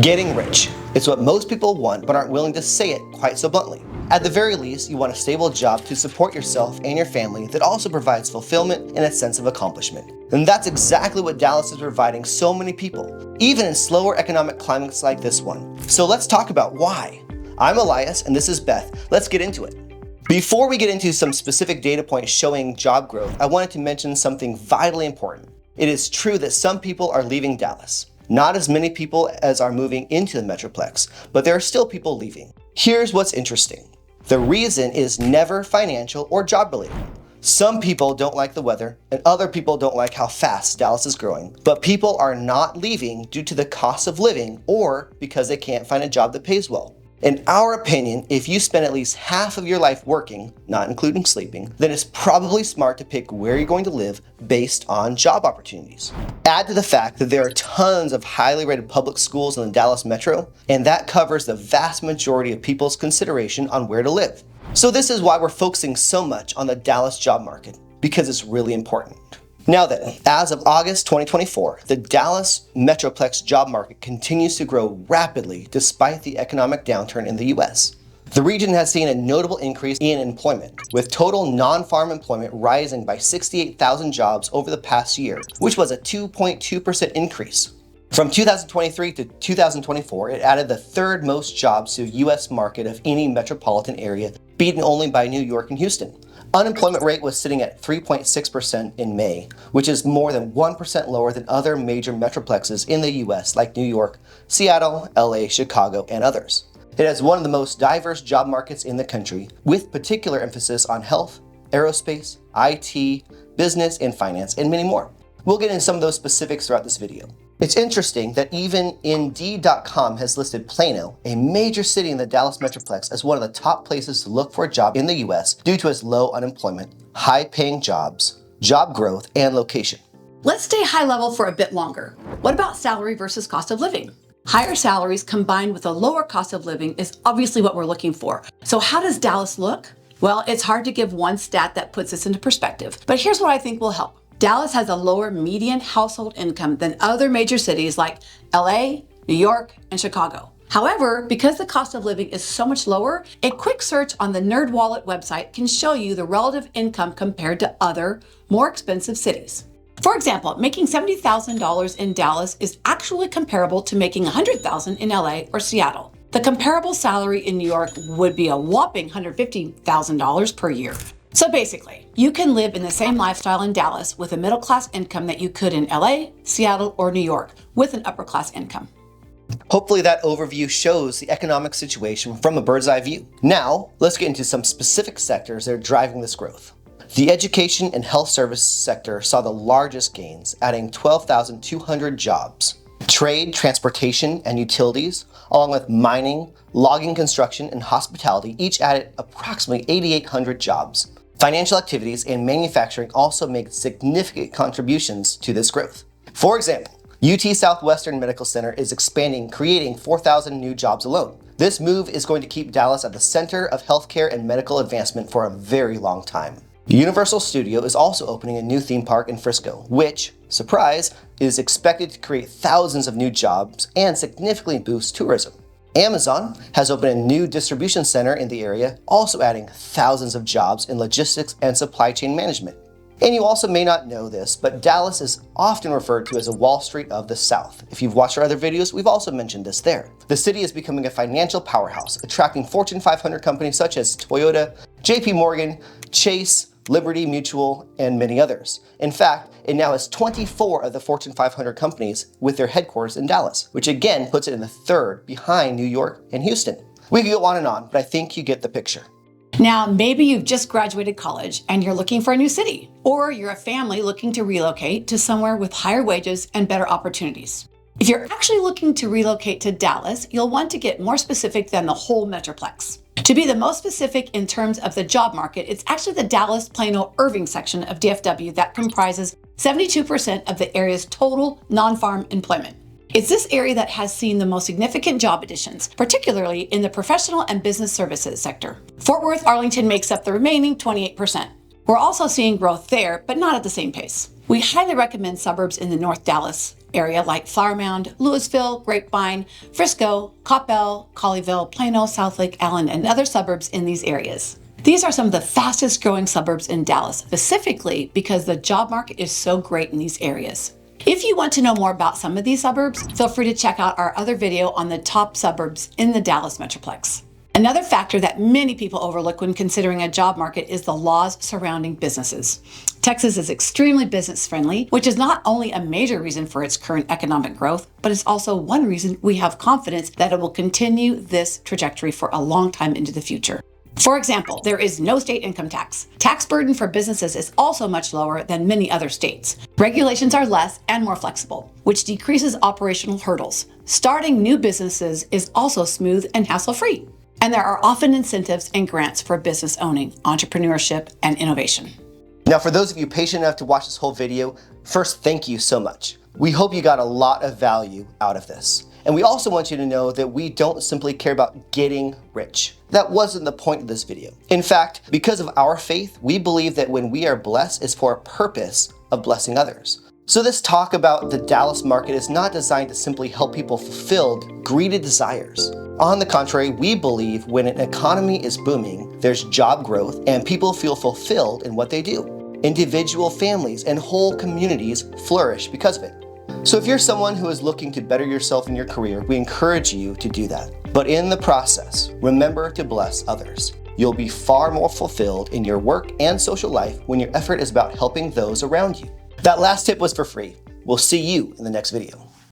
Getting rich. It's what most people want but aren't willing to say it quite so bluntly. At the very least, you want a stable job to support yourself and your family that also provides fulfillment and a sense of accomplishment. And that's exactly what Dallas is providing so many people, even in slower economic climates like this one. So let's talk about why. I'm Elias and this is Beth. Let's get into it. Before we get into some specific data points showing job growth, I wanted to mention something vitally important. It is true that some people are leaving Dallas. Not as many people as are moving into the Metroplex, but there are still people leaving. Here's what's interesting. The reason is never financial or job related. Some people don't like the weather and other people don't like how fast Dallas is growing, but people are not leaving due to the cost of living or because they can't find a job that pays well. In our opinion, if you spend at least half of your life working, not including sleeping, then it's probably smart to pick where you're going to live based on job opportunities. Add to the fact that there are tons of highly rated public schools in the Dallas metro, and that covers the vast majority of people's consideration on where to live. So this is why we're focusing so much on the Dallas job market, because it's really important. Now then, as of August 2024, the Dallas Metroplex job market continues to grow rapidly despite the economic downturn in the US. The region has seen a notable increase in employment, with total non-farm employment rising by 68,000 jobs over the past year, which was a 2.2% increase. From 2023 to 2024, it added the third most jobs to the US market of any metropolitan area, beaten only by New York and Houston. Unemployment rate was sitting at 3.6% in May, which is more than 1% lower than other major metroplexes in the US like New York, Seattle, LA, Chicago, and others. It has one of the most diverse job markets in the country, with particular emphasis on health, aerospace, IT, business, and finance, and many more. We'll get into some of those specifics throughout this video. It's interesting that even Indeed.com has listed Plano, a major city in the Dallas Metroplex, as one of the top places to look for a job in the US due to its low unemployment, high-paying jobs, job growth, and location. Let's stay high level for a bit longer. What about salary versus cost of living? Higher salaries combined with a lower cost of living is obviously what we're looking for. So how does Dallas look? Well, it's hard to give one stat that puts this into perspective, but here's what I think will help. Dallas has a lower median household income than other major cities like LA, New York, and Chicago. However, because the cost of living is so much lower, a quick search on the NerdWallet website can show you the relative income compared to other, more expensive cities. For example, making $70,000 in Dallas is actually comparable to making $100,000 in LA or Seattle. The comparable salary in New York would be a whopping $150,000 per year. So basically, you can live in the same lifestyle in Dallas with a middle-class income that you could in LA, Seattle, or New York with an upper-class income. Hopefully that overview shows the economic situation from a bird's eye view. Now, let's get into some specific sectors that are driving this growth. The education and health service sector saw the largest gains, adding 12,200 jobs. Trade, transportation, and utilities, along with mining, logging, construction, and hospitality, each added approximately 8,800 jobs. Financial activities and manufacturing also made significant contributions to this growth. For example, UT Southwestern Medical Center is expanding, creating 4,000 new jobs alone. This move is going to keep Dallas at the center of healthcare and medical advancement for a very long time. Universal Studio is also opening a new theme park in Frisco, which, surprise, is expected to create thousands of new jobs and significantly boost tourism. Amazon has opened a new distribution center in the area, also adding thousands of jobs in logistics and supply chain management. And you also may not know this, but Dallas is often referred to as a Wall Street of the South. If you've watched our other videos, we've also mentioned this there. The city is becoming a financial powerhouse, attracting Fortune 500 companies such as Toyota, JP Morgan, Chase, Liberty Mutual, and many others. In fact, it now has 24 of the Fortune 500 companies with their headquarters in Dallas, which again puts it in the third behind New York and Houston. We could go on and on, but I think you get the picture. Now, maybe you've just graduated college and you're looking for a new city, or you're a family looking to relocate to somewhere with higher wages and better opportunities. If you're actually looking to relocate to Dallas, you'll want to get more specific than the whole Metroplex. To be the most specific in terms of the job market, it's actually the Dallas, Plano, Irving section of DFW that comprises 72% of the area's total non-farm employment. It's this area that has seen the most significant job additions, particularly in the professional and business services sector. Fort Worth, Arlington makes up the remaining 28%. We're also seeing growth there, but not at the same pace. We highly recommend suburbs in the North Dallas area like Flower Mound, Louisville, Grapevine, Frisco, Coppell, Colleyville, Plano, Southlake, Allen, and other suburbs in these areas. These are some of the fastest growing suburbs in Dallas, specifically because the job market is so great in these areas. If you want to know more about some of these suburbs, feel free to check out our other video on the top suburbs in the Dallas Metroplex. Another factor that many people overlook when considering a job market is the laws surrounding businesses. Texas is extremely business friendly, which is not only a major reason for its current economic growth, but it's also one reason we have confidence that it will continue this trajectory for a long time into the future. For example, there is no state income tax. Tax burden for businesses is also much lower than many other states. Regulations are less and more flexible, which decreases operational hurdles. Starting new businesses is also smooth and hassle-free. And there are often incentives and grants for business owning, entrepreneurship, and innovation. Now, for those of you patient enough to watch this whole video, first, thank you so much. We hope you got a lot of value out of this. And we also want you to know that we don't simply care about getting rich. That wasn't the point of this video. In fact, because of our faith, we believe that when we are blessed, it's for a purpose of blessing others. So this talk about the Dallas market is not designed to simply help people fulfill greedy desires. On the contrary, we believe when an economy is booming, there's job growth and people feel fulfilled in what they do. Individual families and whole communities flourish because of it. So if you're someone who is looking to better yourself in your career, we encourage you to do that. But in the process, remember to bless others. You'll be far more fulfilled in your work and social life when your effort is about helping those around you. That last tip was for free. We'll see you in the next video.